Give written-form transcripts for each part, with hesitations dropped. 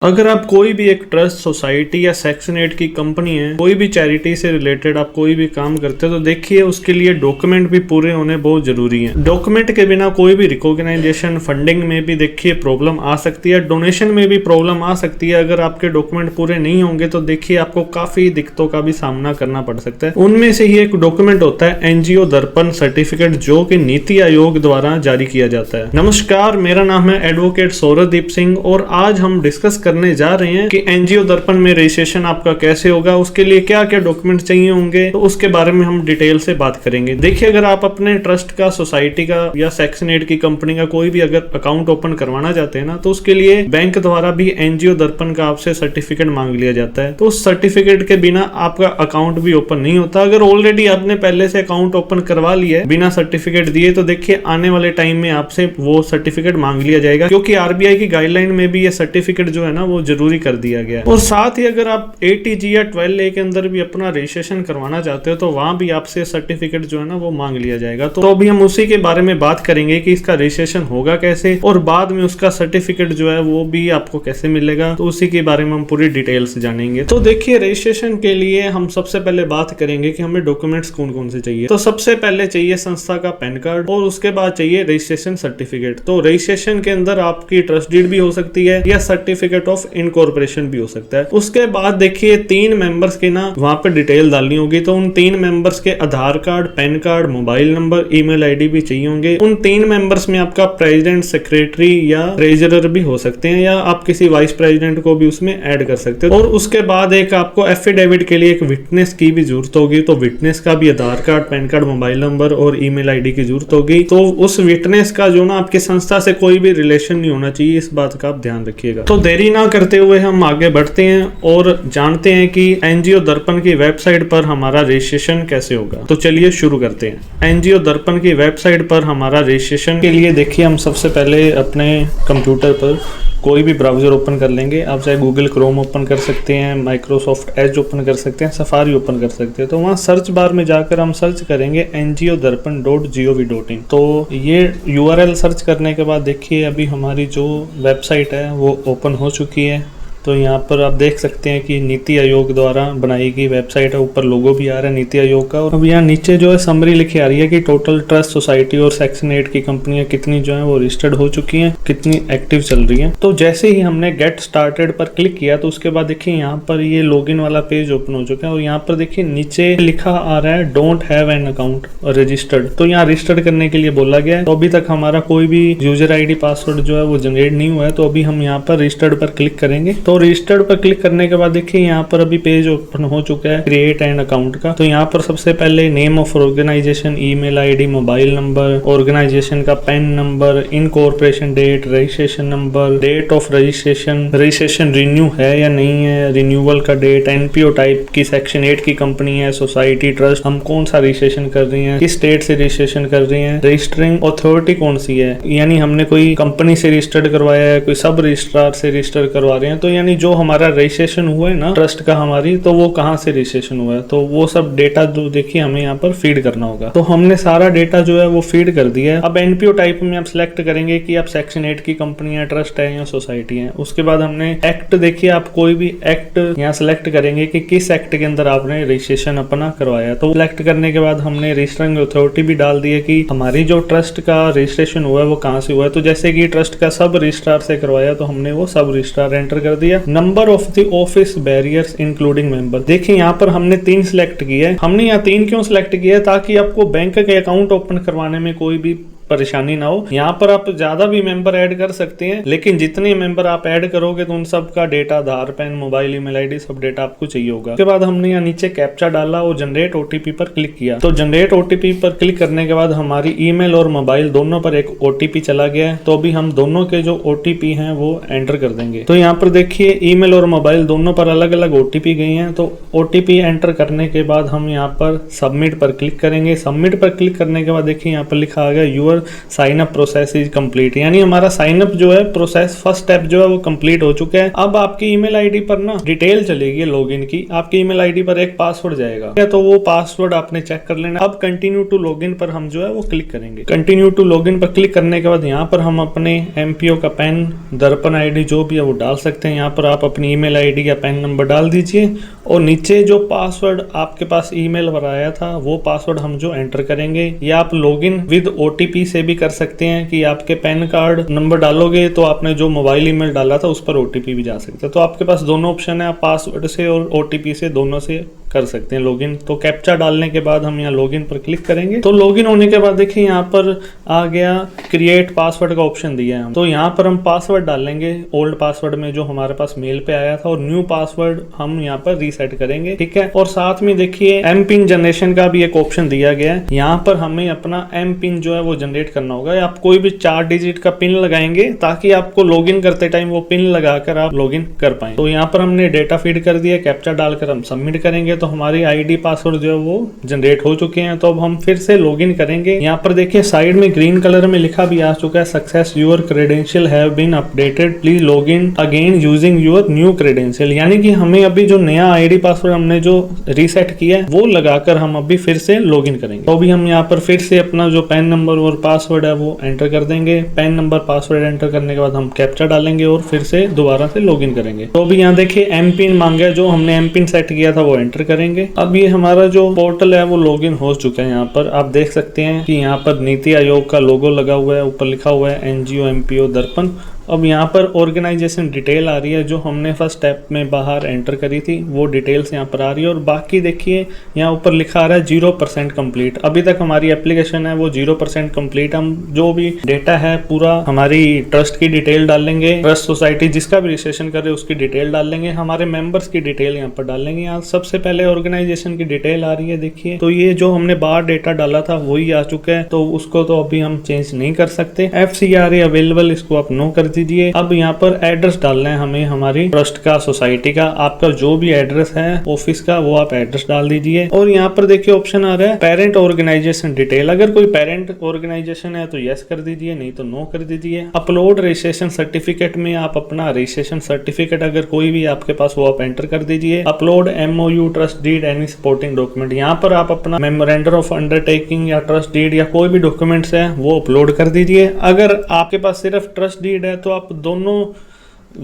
अगर आप कोई भी एक ट्रस्ट, सोसाइटी या सेक्शन 8 की कंपनी है, कोई भी चैरिटी से रिलेटेड आप कोई भी काम करते हो तो देखिए उसके लिए डॉक्यूमेंट भी पूरे होने बहुत जरूरी हैं। डॉक्यूमेंट के बिना कोई भी रिकॉग्नाइजेशन, फंडिंग में भी देखिए प्रॉब्लम आ सकती है, डोनेशन में भी प्रॉब्लम आ सकती है। अगर आपके डॉक्यूमेंट पूरे नहीं होंगे तो देखिए आपको काफी दिक्कतों का भी सामना करना पड़ सकता है। उनमें से ही एक डॉक्यूमेंट होता है एनजीओ दर्पण सर्टिफिकेट, जो कि नीति आयोग द्वारा जारी किया जाता है। नमस्कार, मेरा नाम है एडवोकेट सौरदीप सिंह और आज हम डिस्कस करने जा रहे हैं कि एनजीओ दर्पण में रजिस्ट्रेशन आपका कैसे होगा, उसके लिए क्या क्या डॉक्यूमेंट चाहिए होंगे, तो उसके बारे में हम डिटेल से बात करेंगे। देखिए, अगर आप अपने ट्रस्ट का, सोसाइटी का या सेक्शन 8 की कंपनी का कोई भी अगर अकाउंट ओपन करवाना चाहते हैं ना, तो उसके लिए बैंक द्वारा भी एनजीओ दर्पण का आपसे सर्टिफिकेट मांग लिया जाता है। तो उस सर्टिफिकेट के बिना आपका अकाउंट भी ओपन नहीं होता। अगर ऑलरेडी आपने पहले से अकाउंट ओपन करवा लिया है बिना सर्टिफिकेट दिए, तो देखिए आने वाले टाइम में आपसे वो सर्टिफिकेट मांग लिया जाएगा, क्योंकि आरबीआई की गाइडलाइन में भी ये सर्टिफिकेट जो है ना वो जरूरी कर दिया गया है। और साथ ही अगर आप 80G या 12A के अंदर भी अपना रजिस्ट्रेशन करवाना चाहते हो तो वहां भी आपसे सर्टिफिकेट जो है ना वो मांग लिया जाएगा। तो अभी हम उसी के बारे में बात करेंगे कि इसका रजिस्ट्रेशन होगा कैसे और बाद में उसका सर्टिफिकेट जो है वो भी आपको कैसे मिलेगा, तो उसी के बारे में हम पूरी डिटेल से जानेंगे। तो देखिए, रजिस्ट्रेशन के लिए हम सबसे पहले बात करेंगे कि हमें डॉक्यूमेंट्स कौन कौन से चाहिए। तो सबसे पहले चाहिए संस्था का पैन कार्ड और उसके बाद चाहिए रजिस्ट्रेशन सर्टिफिकेट। तो रजिस्ट्रेशन के अंदर आपकी ट्रस्ट डीड भी हो सकती है या सर्टिफिकेट ऑफ इनकॉर्पोरेशन भी हो सकता है। उसके बाद देखिए 3 मेंबर्स की ना वहां पे डिटेल डालनी होगी। तो उन 3 मेंबर्स के Aadhaar card, PAN card, mobile number, email ID भी चाहिए होंगे। उन 3 मेंबर्स में आपका प्रेसिडेंट, सेक्रेटरी या ट्रेजरर भी हो सकते हैं, या आप किसी वाइस प्रेसिडेंट को भी उसमें ऐड कर सकते हो। और उसके बाद एक आपको एफिडेविट के लिए एक विटनेस की भी जरूरत होगी। तो विटनेस का भी Aadhaar card, PAN card, mobile number और ईमेल आईडी की जरूरत होगी। तो उस विटनेस का जो ना आपकी संस्था से कोई भी रिलेशन नहीं होना चाहिए, इस बात का आप ध्यान रखिएगा। तो देरी ना करते हुए हम आगे बढ़ते हैं और जानते हैं कि एनजीओ दर्पण की वेबसाइट पर हमारा रजिस्ट्रेशन कैसे होगा। तो चलिए शुरू करते हैं। एनजीओ दर्पण की वेबसाइट पर हमारा रजिस्ट्रेशन के लिए देखिए हम सबसे पहले अपने कंप्यूटर पर कोई भी ब्राउजर ओपन कर लेंगे। आप चाहे गूगल क्रोम ओपन कर सकते हैं, माइक्रोसॉफ्ट एज ओपन कर सकते हैं, सफारी ओपन कर सकते हैं। तो वहाँ सर्च बार में जाकर हम सर्च करेंगे ngiodarpan.gov.in। तो ये URL सर्च करने के बाद देखिए अभी हमारी जो वेबसाइट है वो ओपन हो चुकी है। तो यहाँ पर आप देख सकते हैं कि नीति आयोग द्वारा बनाई गई वेबसाइट है, ऊपर लोगो भी आ रहा है नीति आयोग का। और अब यहाँ नीचे जो है समरी लिखी आ रही है कि टोटल ट्रस्ट, सोसाइटी और सेक्शन 8 की कंपनियां कितनी जो है वो रजिस्टर्ड हो चुकी हैं, कितनी एक्टिव चल रही हैं। तो जैसे ही हमने गेट स्टार्टेड पर क्लिक किया तो उसके बाद देखिए यहाँ पर ये लॉगिन वाला पेज ओपन हो चुका है और यहाँ पर देखिए नीचे लिखा आ रहा है don't have an account registered. तो यहाँ रजिस्टर्ड करने के लिए बोला गया है। तो अभी तक हमारा कोई भी यूजर ID पासवर्ड जो है वो जनरेट नहीं हुआ है। तो अभी हम यहाँ पर रजिस्टर्ड पर क्लिक करेंगे। तो रजिस्टर्ड पर क्लिक करने के बाद देखिए यहाँ पर अभी पेज ओपन हो चुका है क्रिएट एन अकाउंट का। तो यहाँ पर सबसे पहले name of organisation, email ID, mobile number, organisation का PAN number, incorporation date, registration number, date of registration, registration renew है या नहीं है, रिन्यूअल का डेट, एनपीओ टाइप की सेक्शन 8 की कंपनी है, सोसाइटी, ट्रस्ट, हम कौन सा रजिस्ट्रेशन कर रही हैं, किस स्टेट से रजिस्ट्रेशन कर रही हैं, रजिस्टरिंग अथॉरिटी कौन सी है, यानी हमने कोई कंपनी से रजिस्टर्ड करवाया है, कोई सब रजिस्ट्रार से रजिस्टर करवा रहे हैं। तो यानी जो हमारा रजिस्ट्रेशन हुआ है ना ट्रस्ट का हमारी, तो वो कहाँ से रजिस्ट्रेशन हुआ है, तो वो सब डेटा जो देखिए हमें यहाँ पर फीड करना होगा। तो हमने सारा डेटा जो है वो फीड कर दिया है। अब एनपीओ टाइप में आप सिलेक्ट करेंगे कि आप सेक्शन 8 की कंपनी है, ट्रस्ट है या सोसाइटी है। उसके बाद हमने एक्ट, देखिए आप कोई भी एक्ट यहाँ सिलेक्ट करेंगे कि किस एक्ट के अंदर आपने रजिस्ट्रेशन अपना करवाया। तो सिलेक्ट करने के बाद हमने रजिस्टरिंग अथॉरिटी भी डाल दी है कि हमारी जो ट्रस्ट का रजिस्ट्रेशन हुआ है वो कहाँ से हुआ है। तो जैसे कि ट्रस्ट का सब रजिस्ट्रार से करवाया तो हमने वो सब रजिस्ट्रार एंटर कर दिया। Number of the office barriers including member, देखिए यहाँ पर हमने 3 सिलेक्ट किया है। हमने यहाँ 3 क्यों सिलेक्ट किया है, ताकि आपको बैंक के अकाउंट ओपन करवाने में कोई भी परेशानी ना हो। यहाँ पर आप ज्यादा भी मेंबर ऐड कर सकते हैं, लेकिन जितने मेंबर आप ऐड करोगे तो उन सब का डेटा, आधार, पैन, मोबाइल, ईमेल आईडी, सब डेटा आपको चाहिए होगा। उसके बाद हमने यहाँ नीचे कैप्चा डाला और जनरेट ओटीपी पर क्लिक किया। तो जनरेट ओटीपी पर क्लिक करने के बाद हमारी ईमेल और मोबाइल दोनों पर एक ओटीपी चला गया है। तो अभी हम दोनों के जो ओटीपी हैं वो एंटर कर देंगे। तो यहाँ पर देखिए ईमेल और मोबाइल दोनों पर अलग अलग ओटीपी गई हैं। तो ओटीपी एंटर करने के बाद हम यहाँ पर सबमिट पर क्लिक करेंगे। सबमिट पर क्लिक करने के बाद देखिए यहाँ पर लिखा आ गया your your sign up process is complete, यानी हमारा साइन अप जो है प्रोसेस फर्स्ट स्टेप जो है वो कंप्लीट हो चुका है। अब आपकी ईमेल आईडी पर ना डिटेल चलेगी लॉगिन की, आपकी ईमेल आईडी पर एक पासवर्ड जाएगा, तो वो पासवर्ड आपने चेक कर लेना। अब कंटिन्यू टू लॉगिन पर हम जो है वो क्लिक करेंगे। कंटिन्यू टू लॉगिन पर क्लिक करने के बाद यहाँ पर हम अपने एमपीओ का पैन, दर्पण आईडी जो भी है वो डाल सकते हैं। यहाँ पर आप अपनी ईमेल आईडी या पैन नंबर डाल दीजिए और नीचे जो पासवर्ड आपके पास ईमेल पर आया था वो पासवर्ड हम जो एंटर करेंगे, या आप लॉगिन विद ओटीपी से भी कर सकते हैं कि आपके पैन कार्ड नंबर डालोगे तो आपने जो मोबाइल ईमेल डाला था उस पर ओटीपी भी जा सकता है। तो आपके पास दोनों ऑप्शन है, आप पासवर्ड से और ओटीपी से दोनों से कर सकते हैं लॉगिन। तो कैप्चा डालने के बाद हम यहाँ लॉगिन पर क्लिक करेंगे। तो लॉगिन होने के बाद देखिए यहाँ पर आ गया क्रिएट पासवर्ड का ऑप्शन दिया है। तो यहाँ पर हम पासवर्ड डालेंगे ओल्ड पासवर्ड में जो हमारे पास मेल पे आया था, और न्यू पासवर्ड हम यहाँ पर रीसेट करेंगे, ठीक है। और साथ में देखिए एम पिन जनरेशन का भी एक ऑप्शन दिया गया है। यहाँ पर हमें अपना एम पिन जो है वो जनरेट करना होगा। आप कोई भी 4 डिजिट का पिन लगाएंगे ताकि आपको लॉगिन करते टाइम वो पिन लगाकर आप लॉगिन कर पाए। तो यहाँ पर हमने डेटा फीड कर दिया, कैप्चा डालकर हम सबमिट करेंगे तो हमारी आईडी पासवर्ड जो है वो जनरेट हो चुके हैं। तो अब हम फिर से लॉगिन करेंगे। यहाँ पर देखिए साइड में ग्रीन कलर में लिखा भी आ चुका है, success your credential have been updated, please login again using your new credential. यानी कि हमें अभी जो नया आईडी पासवर्ड हमने जो रीसेट किया है वो लगाकर हम अभी फिर से लॉगिन करेंगे। तो अभी हम यहाँ पर फिर से अपना जो पैन नंबर और पासवर्ड है वो एंटर कर देंगे। पैन नंबर पासवर्ड एंटर करने के बाद हम कैप्चा डालेंगे और फिर से दोबारा से लॉगिन करेंगे। तो अभी यहाँ देखिए एम पिन मांगा, जो हमने एम पिन सेट किया था वो एंटर करेंगे। अब ये हमारा जो पोर्टल है वो लॉगिन हो चुका है। यहाँ पर आप देख सकते हैं कि यहाँ पर नीति आयोग का लोगो लगा हुआ है, ऊपर लिखा हुआ है एनजीओ एमपीओ दर्पण। अब यहाँ पर ऑर्गेनाइजेशन डिटेल आ रही है जो हमने फर्स्ट स्टेप में बाहर एंटर करी थी, वो डिटेल्स यहाँ पर आ रही है। और बाकी देखिए यहाँ ऊपर लिखा आ रहा है 0% कंप्लीट। अभी तक हमारी एप्लीकेशन है वो 0% कंप्लीट। हम जो भी डेटा है पूरा हमारी ट्रस्ट की डिटेल डालेंगे, ट्रस्ट सोसाइटी जिसका भी रजिस्ट्रेशन कर रहे उसकी डिटेल डालेंगे, हमारे मेंबर्स की डिटेल यहाँ पर डालेंगे। यहाँ सबसे पहले ऑर्गेनाइजेशन की डिटेल आ रही है देखिए। तो ये जो हमने बाहर डेटा डाला था वही आ चुका है, तो उसको तो अभी हम चेंज नहीं कर सकते। FCRA अवेलेबल, इसको आप नो कर दीजिए। अब यहाँ पर एड्रेस डालना है हमें, हमारी ट्रस्ट का, सोसाइटी का, आपका जो भी एड्रेस है ऑफिस का वो आप एड्रेस डाल दीजिए। और यहाँ पर देखिए ऑप्शन आ रहा है पेरेंट ऑर्गेनाइजेशन डिटेल। अगर कोई पेरेंट ऑर्गेनाइजेशन है तो यस कर दीजिए, नहीं तो नो कर दीजिए। अपलोड रजिस्ट्रेशन सर्टिफिकेट में आप अपना रजिस्ट्रेशन सर्टिफिकेट अगर कोई भी आपके पास वो आप एंटर कर दीजिए। Upload MOU, trust deed, any supporting document, यहाँ पर आप अपना मेमोरेंडम ऑफ अंडरटेकिंग या ट्रस्ट डीड या कोई भी डॉक्यूमेंट्स है वो अपलोड कर दीजिए। अगर आपके पास सिर्फ ट्रस्ट डीड है तो आप दोनों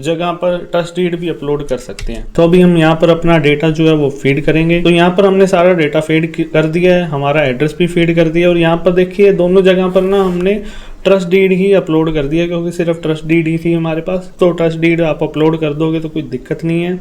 जगह पर ट्रस्ट डीड भी अपलोड कर सकते हैं। तो अभी हम यहाँ पर अपना डेटा जो है वो फीड करेंगे। तो यहाँ पर हमने सारा डेटा फीड कर दिया है, हमारा एड्रेस भी फीड कर दिया। और यहाँ पर देखिए दोनों जगह पर ना हमने ट्रस्ट डीड ही अपलोड कर दिया, क्योंकि सिर्फ ट्रस्ट डीड ही थी हमारे पास। तो ट्रस्ट डीड आप अपलोड कर दोगे तो कोई दिक्कत नहीं है।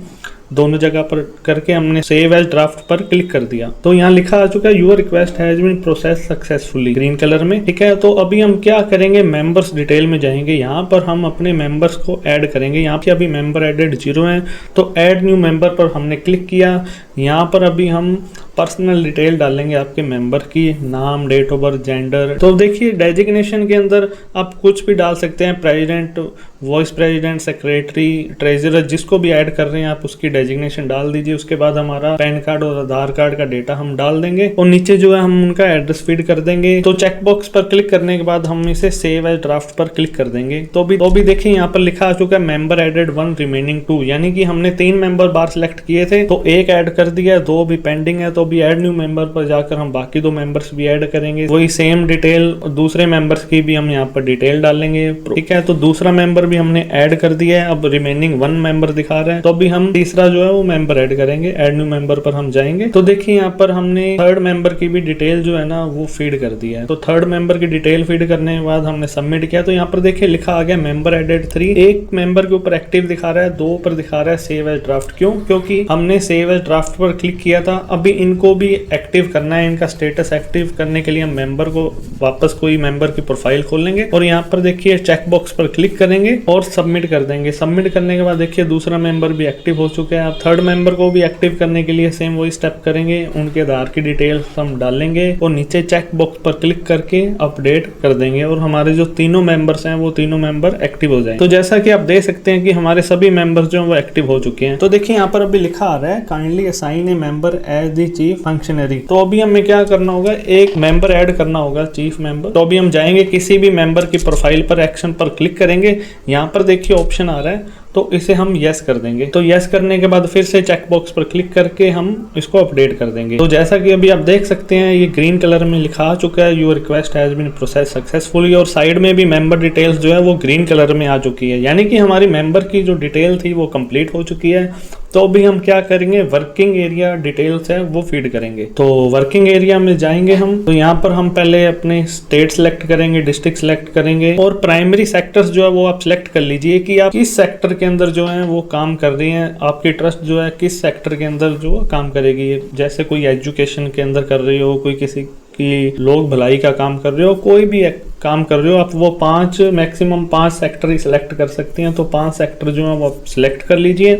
दोनों जगह पर करके हमने सेव एज ड्राफ्ट पर क्लिक कर दिया। तो यहाँ लिखा आ चुका है your request has been process successfully, green colour में, ठीक है। तो अभी हम क्या करेंगे, मेंबर्स डिटेल में जाएंगे। यहाँ पर हम अपने मेंबर्स को ऐड करेंगे। यहाँ पे अभी मेंबर एडेड 0 है, तो ऐड न्यू मेंबर पर हमने क्लिक किया। यहाँ पर अभी हम पर्सनल डिटेल डालेंगे आपके मेंबर की, नाम, डेट ऑफ बर्थ, जेंडर। तो देखिए डेजिग्नेशन के अंदर आप कुछ भी डाल सकते हैं, president, vice president, secretary, treasurer, जिसको भी ऐड कर रहे हैं आप उसकी डेजिग्नेशन डाल दीजिए। उसके बाद हमारा पैन कार्ड और आधार कार्ड का डेटा हम डाल देंगे और नीचे जो है हम उनका एड्रेस फीड कर देंगे। तो चेकबॉक्स पर क्लिक करने के बाद हम इसे सेव एज ड्राफ्ट पर क्लिक कर देंगे। तो भी देखिए यहाँ पर लिखा आ चुका है मेंबर एडेड 1 रिमेनिंग 2, यानी कि हमने 3 मेंबर बार सिलेक्ट किए थे तो 1 ऐड कर दिया, 2 भी पेंडिंग है। तो भी ऐड न्यू मेंबर पर जाकर हम बाकी 2 मेंबर्स भी ऐड करेंगे। वही सेम डिटेल दूसरे मेंबर्स की भी हम यहाँ पर डिटेल डालेंगे, ठीक है। तो दूसरा मेंबर भी हमने ऐड कर दिया है, अब रिमेनिंग 1 मेंबर दिखा रहा है। तो अभी हम तीसरा जो है वो मेंबर ऐड करेंगे, ऐड न्यू मेंबर पर हम जाएंगे। तो देखिए यहाँ पर हमने 3rd मेंबर की भी डिटेल जो है ना वो फीड कर दिया है। तो 3rd मेंबर की डिटेल फीड करने के बाद हमने सबमिट किया। तो यहाँ पर देखिए लिखा आ गया मेंबर एडेड 3। एक मेंबर के ऊपर एक्टिव दिखा रहा है, 2 पर दिखा रहा है सेव एज ड्राफ्ट। क्यों? क्योंकि हमने सेव एज ड्राफ्ट पर क्लिक किया था। अभी इनको भी एक्टिव करना है, इनका स्टेटस एक्टिव करने के लिए हम मेंबर को वापस कोई मेंबर की प्रोफाइल खोलेंगे और यहाँ पर देखिए चेक बॉक्स पर क्लिक करेंगे करेंगे और सबमिट कर देंगे। सबमिट करने के बाद देखिए दूसरा मेंबर भी एक्टिव हो चुका है। आप थर्ड मेंबर को भी एक्टिव करने के लिए सेम वही स्टेप करेंगे, उनके आधार की डिटेल्स हम डालेंगे और नीचे चेक बॉक्स पर क्लिक करके अपडेट कर देंगे और हमारे जो तीनों मेंबर्स हैं वो तीनों मेंबर एक्टिव हो जाएंगे। तो जैसा कि आप देख सकते हैं कि हमारे सभी मेंबर्स जो हैं वो एक्टिव हो चुके हैं। तो देखिए यहाँ पर अभी लिखा आ रहा है kindly assign a member as the chief functionary. तो अभी हमें क्या करना होगा, एक मेंबर ऐड करना होगा, चीफ मेंबर। तो अभी हम जाएंगे किसी भी मेंबर की प्रोफाइल पर, एक्शन पर क्लिक करेंगे। यहाँ पर देखिए ऑप्शन आ रहा है, तो इसे हम यस कर देंगे। तो यस करने के बाद फिर से चेक बॉक्स पर क्लिक करके हम इसको अपडेट कर देंगे। तो जैसा कि अभी आप देख सकते हैं ये ग्रीन कलर में लिखा आ चुका है, your request has been process successfully, और साइड में भी मेंबर डिटेल्स जो है वो ग्रीन कलर में आ चुकी है, यानी कि हमारी मेंबर की जो डिटेल थी वो कंप्लीट हो चुकी है। तो अभी हम क्या करेंगे, वर्किंग एरिया डिटेल्स है वो फीड करेंगे। तो वर्किंग एरिया में जाएंगे हम, तो यहाँ पर हम पहले अपने स्टेट सेलेक्ट करेंगे, डिस्ट्रिक्ट सेलेक्ट करेंगे और प्राइमरी सेक्टर्स जो है वो आप सिलेक्ट कर लीजिए कि आप किस सेक्टर के अंदर जो है वो काम कर रही हैं। आपकी ट्रस्ट जो है किस सेक्टर के अंदर जो काम करेगी, जैसे कोई एजुकेशन के अंदर कर रही हो, कोई किसी की लोग भलाई का काम कर रहे हो, कोई भी काम कर रहे हो आप, वो 5 मैक्सिमम 5 सेक्टर ही सिलेक्ट कर सकते हैं। तो 5 सेक्टर जो है वो आप सिलेक्ट कर लीजिए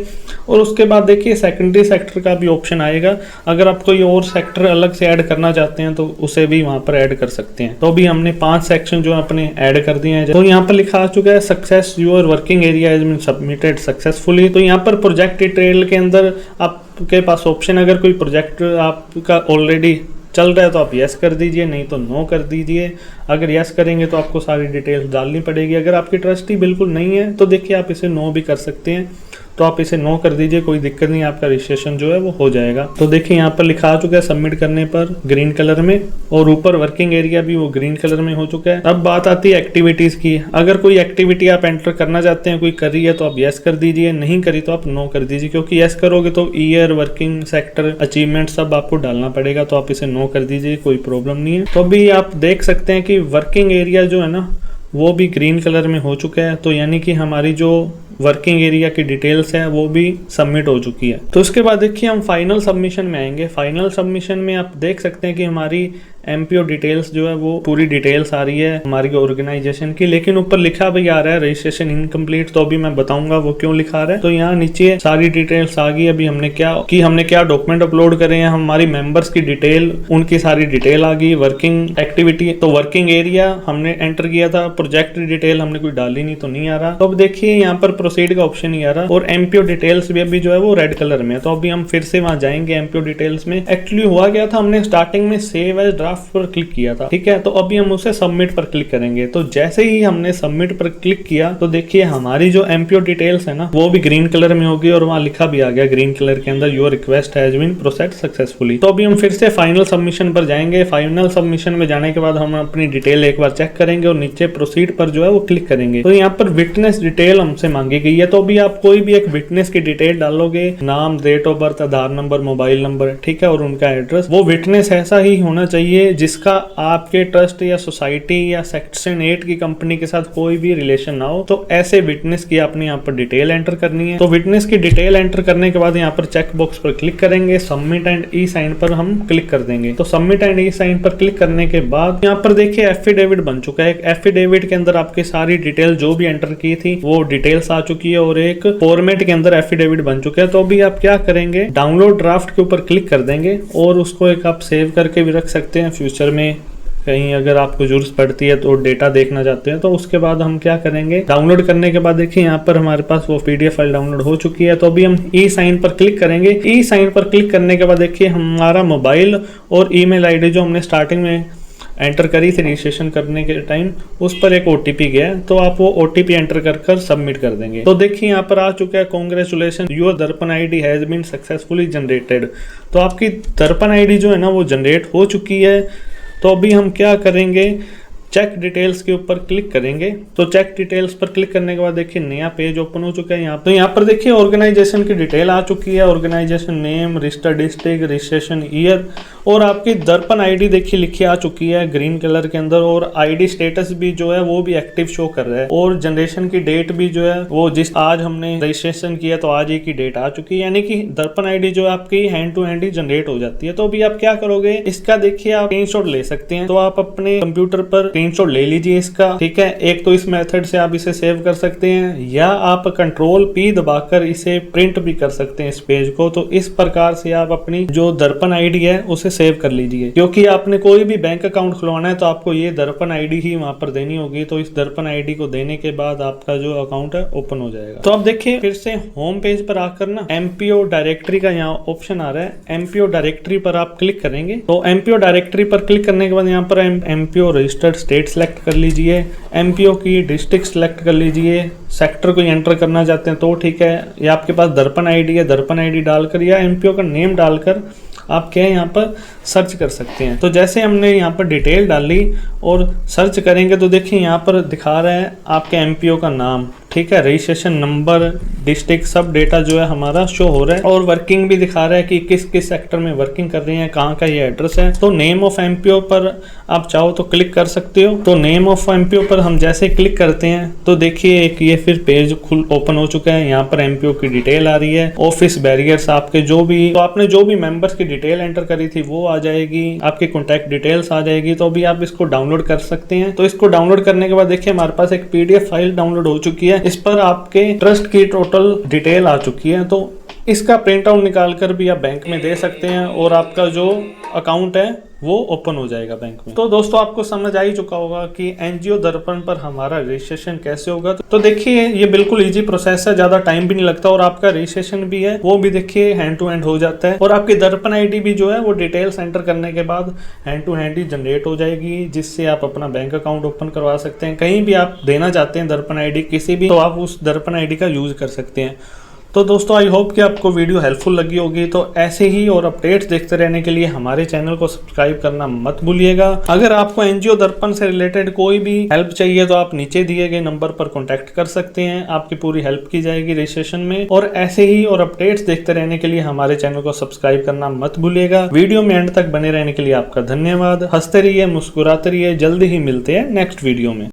और उसके बाद देखिए सेकेंडरी सेक्टर का भी ऑप्शन आएगा। अगर आप कोई और सेक्टर अलग से ऐड करना चाहते हैं तो उसे भी वहां पर ऐड कर सकते हैं। तो अभी हमने 5 सेक्शन जो अपने ऐड कर दिए हैं। तो यहाँ पर लिखा आ चुका है success your working area has been submitted successfully. तो यहाँ पर प्रोजेक्ट डिटेल के अंदर आपके पास ऑप्शन, अगर कोई प्रोजेक्ट आपका ऑलरेडी चल रहा है तो आप यस कर दीजिए, नहीं तो नो कर दीजिए। अगर यस करेंगे तो आपको सारी डिटेल्स डालनी पड़ेगी। अगर आपकी ट्रस्ट ही बिल्कुल नहीं है तो देखिए आप इसे नो भी कर सकते हैं, तो आप इसे नो कर दीजिए, कोई दिक्कत नहीं, आपका रजिस्ट्रेशन जो है वो हो जाएगा। तो देखिए यहाँ पर लिखा आ चुका है सबमिट करने पर ग्रीन कलर में, और ऊपर वर्किंग एरिया भी वो ग्रीन कलर में हो चुका है। अब बात आती है एक्टिविटीज की। अगर कोई एक्टिविटी आप एंटर करना चाहते हैं, कोई कर रही है तो आप यस कर दीजिए, नहीं करी तो आप नो कर दीजिए, क्योंकि यस करोगे तो ईयर, वर्किंग सेक्टर, अचीवमेंट सब आपको डालना पड़ेगा। तो आप इसे नो कर दीजिए, कोई प्रॉब्लम नहीं है। तो अभी आप देख सकते हैं कि वर्किंग एरिया जो है ना वो भी ग्रीन कलर में हो चुका है। तो यानी कि हमारी जो वर्किंग एरिया की डिटेल्स है वो भी सबमिट हो चुकी है। तो उसके बाद देखिए हम फाइनल सबमिशन में आएंगे। फाइनल सबमिशन में आप देख सकते हैं कि हमारी एमपीओ डिटेल्स जो है वो पूरी डिटेल्स आ रही है हमारी ऑर्गेनाइजेशन की, लेकिन ऊपर लिखा भी आ रहा है रजिस्ट्रेशन इनकम्प्लीट। तो अभी मैं बताऊंगा वो क्यों लिखा रहा है। तो यहाँ नीचे सारी डिटेल्स आ गई। अभी हमने क्या डॉक्यूमेंट अपलोड करे हैं, हमारी मेंबर्स की डिटेल, उनकी सारी डिटेल आ गई। वर्किंग एक्टिविटी, तो वर्किंग एरिया हमने एंटर किया था, प्रोजेक्ट डिटेल हमने कोई डाली नहीं तो नहीं आ रहा। तो अब देखिए यहाँ पर प्रोसीड का ऑप्शन नहीं आ रहा, और एमपीओ डिटेल्स भी अभी जो है वो रेड कलर में है। तो अभी हम फिर से वहां जाएंगे एमपीओ डिटेल्स में। एक्चुअली हुआ क्या था, हमने स्टार्टिंग में सेव एज ड्राफ्ट पर क्लिक किया था, ठीक है। तो अभी हम उसे सबमिट पर क्लिक करेंगे। तो जैसे ही हमने सबमिट पर क्लिक किया तो देखिए हमारी जो एमपीओ डिटेल्स है ना वो भी ग्रीन कलर में होगी, और वहां लिखा भी आ गया ग्रीन कलर के अंदर your request has been processed successfully. तो अभी हम फिर से फाइनल सबमिशन पर जाएंगे। फाइनल सबमिशन में जाने के बाद हम अपनी डिटेल एक बार चेक करेंगे और नीचे प्रोसीड पर जो है वो क्लिक करेंगे। तो यहाँ पर विटनेस डिटेल हमसे मांगी गई है। तो अभी आप कोई भी एक विटनेस की डिटेल डालोगे, नाम, date of birth, Aadhaar number, mobile number, ठीक है, और उनका एड्रेस। वो विटनेस ऐसा ही होना चाहिए जिसका आपके ट्रस्ट या सोसाइटी या सेक्शन 8 की कंपनी के साथ कोई भी रिलेशन ना हो। तो ऐसे विटनेस की आपने यहाँ पर डिटेल एंटर करनी है। तो विटनेस की डिटेल एंटर करने के बाद यहाँ पर चेक बॉक्स पर क्लिक करेंगे, सबमिट एंड ई साइन पर हम क्लिक कर देंगे। तो सबमिट एंड ई साइन पर क्लिक करने के बाद यहाँ पर देखिए एफिडेविट बन चुका है। एफिडेविट के अंदर आपकी सारी डिटेल जो भी एंटर की थी वो डिटेल्स आ चुकी है, और एक फॉर्मेट के अंदर एफिडेविट बन चुका है। तो अभी आप क्या करेंगे, डाउनलोड ड्राफ्ट के ऊपर क्लिक कर देंगे, और उसको एक आप सेव करके भी रख सकते हैं फ्यूचर में, कहीं अगर आपको जरूरत पड़ती है तो डेटा देखना चाहते हैं। तो उसके बाद हम क्या करेंगे, डाउनलोड करने के बाद देखिए यहाँ पर हमारे पास वो पीडीएफ फाइल डाउनलोड हो चुकी है। तो अभी हम ई साइन पर क्लिक करेंगे। ई साइन पर क्लिक करने के बाद देखिए हमारा मोबाइल और ईमेल आईडी जो हमने स्टार्टिंग में एंटर करी थी रजिस्ट्रेशन करने के टाइम, उस पर एक ओटीपी गया। तो आप वो ओटीपी एंटर कर सबमिट कर देंगे। तो देखिए यहाँ पर आ चुका है, congratulation your Darpan ID has been successfully generated. तो आपकी दर्पण आईडी जो है ना वो जनरेट हो चुकी है। तो अभी हम क्या करेंगे, चेक डिटेल्स के ऊपर क्लिक करेंगे। तो चेक डिटेल्स पर क्लिक करने के बाद देखिए नया पेज ओपन हो चुका है यहाँ। तो यहाँ पर देखिए ऑर्गेनाइजेशन की डिटेल आ चुकी है, organization name, registered district, registration year, और आपकी दर्पण आईडी देखिए लिखी आ चुकी है ग्रीन कलर के अंदर, और आईडी स्टेटस भी जो है वो भी एक्टिव शो कर रहा है, और जनरेशन की डेट भी जो है वो जिस आज हमने रजिस्ट्रेशन किया तो आज ही की डेट आ चुकी है, यानी कि दर्पण आईडी जो आपकी हैंड टू हैंड ही जनरेट हो जाती है। तो अभी आप क्या करोगे, इसका देखिए आप स्क्रीनशॉट ले सकते हैं। तो आप अपने कंप्यूटर पर स्क्रीनशॉट ले लीजिए इसका, ठीक है। एक तो इस मेथड से आप इसे सेव कर सकते हैं, या आप Ctrl+P दबाकर इसे प्रिंट भी कर सकते हैं इस पेज को। तो इस प्रकार से आप अपनी जो दर्पण आईडी है उसे सेव कर लीजिए, क्योंकि आपने कोई भी बैंक अकाउंट खुलवाना है तो आपको ये दर्पण आईडी ही वहां पर देनी होगी। तो इस दर्पण आईडी को देने के बाद आपका जो अकाउंट है ओपन हो जाएगा। तो अब देखिए फिर से होम पेज पर आकर ना MPO डायरेक्टरी का यहाँ ऑप्शन आ रहा है, MPO डायरेक्टरी पर आप क्लिक करेंगे। तो MPO डायरेक्टरी पर क्लिक करने के बाद यहाँ पर MPO रजिस्टर्ड स्टेट सेलेक्ट कर लीजिए, MPO की डिस्ट्रिक्ट सेलेक्ट कर लीजिए, सेक्टर को एंटर करना चाहते हैं तो ठीक है, या आपके पास दर्पण आईडी है, दर्पण आईडी डालकर या MPO का नेम डालकर आप क्या है यहाँ पर सर्च कर सकते हैं। तो जैसे हमने यहाँ पर डिटेल डाली और सर्च करेंगे तो देखिए यहाँ पर दिखा रहा है आपके MPO का नाम, ठीक है, रजिस्ट्रेशन नंबर, डिस्ट्रिक्ट, सब डेटा जो है हमारा शो हो रहा है, और वर्किंग भी दिखा रहा है कि किस किस सेक्टर में वर्किंग कर रही है, कहाँ का ये एड्रेस है। तो नेम ऑफ MPO पर आप चाहो तो क्लिक कर सकते हो। तो नेम ऑफ MPO पर हम जैसे क्लिक करते हैं तो देखिए एक ये फिर पेज ओपन हो चुका है। यहाँ पर MPO की डिटेल आ रही है, ऑफिस बैरियर्स, आपके जो भी तो आपने जो भी मेंबर्स की डिटेल एंटर करी थी वो आ जाएगी, आपकी कॉन्टैक्ट डिटेल्स आ जाएगी। तो अभी आप इसको डाउनलोड कर सकते हैं। तो इसको डाउनलोड करने के बाद देखिए हमारे पास एक PDF फाइल डाउनलोड हो चुकी है, इस पर आपके ट्रस्ट की टोटल डिटेल आ चुकी है। तो इसका प्रिंट आउट निकाल कर भी आप बैंक में दे सकते हैं और आपका जो अकाउंट है वो ओपन हो जाएगा बैंक में। तो दोस्तों आपको समझ आ ही चुका होगा कि NGO दर्पण पर हमारा रजिस्ट्रेशन कैसे होगा। तो देखिए ये बिल्कुल इजी प्रोसेस है, ज्यादा टाइम भी नहीं लगता, और आपका रजिस्ट्रेशन भी है वो भी देखिए हैंड टू हैंड हो जाता है, और आपकी दर्पण आईडी भी जो है वो डिटेल्स एंटर करने के बाद हैंड टू हैंड ही जनरेट हो जाएगी, जिससे आप अपना बैंक अकाउंट ओपन करवा सकते हैं। कहीं भी आप देना चाहते हैं दर्पण आईडी किसी भी, तो आप उस दर्पण आईडी का यूज कर सकते हैं। तो दोस्तों आई होप कि आपको वीडियो हेल्पफुल लगी होगी। तो ऐसे ही और अपडेट्स देखते रहने के लिए हमारे चैनल को सब्सक्राइब करना मत भूलिएगा। अगर आपको NGO दर्पण से रिलेटेड कोई भी हेल्प चाहिए तो आप नीचे दिए गए नंबर पर कॉन्टैक्ट कर सकते हैं, आपकी पूरी हेल्प की जाएगी रजिस्ट्रेशन में। और ऐसे ही और अपडेट्स देखते रहने के लिए हमारे चैनल को सब्सक्राइब करना मत भूलिएगा। वीडियो में एंड तक बने रहने के लिए आपका धन्यवाद। हंसते रहिए, मुस्कुराते रहिए, जल्दी ही मिलते हैं नेक्स्ट वीडियो में।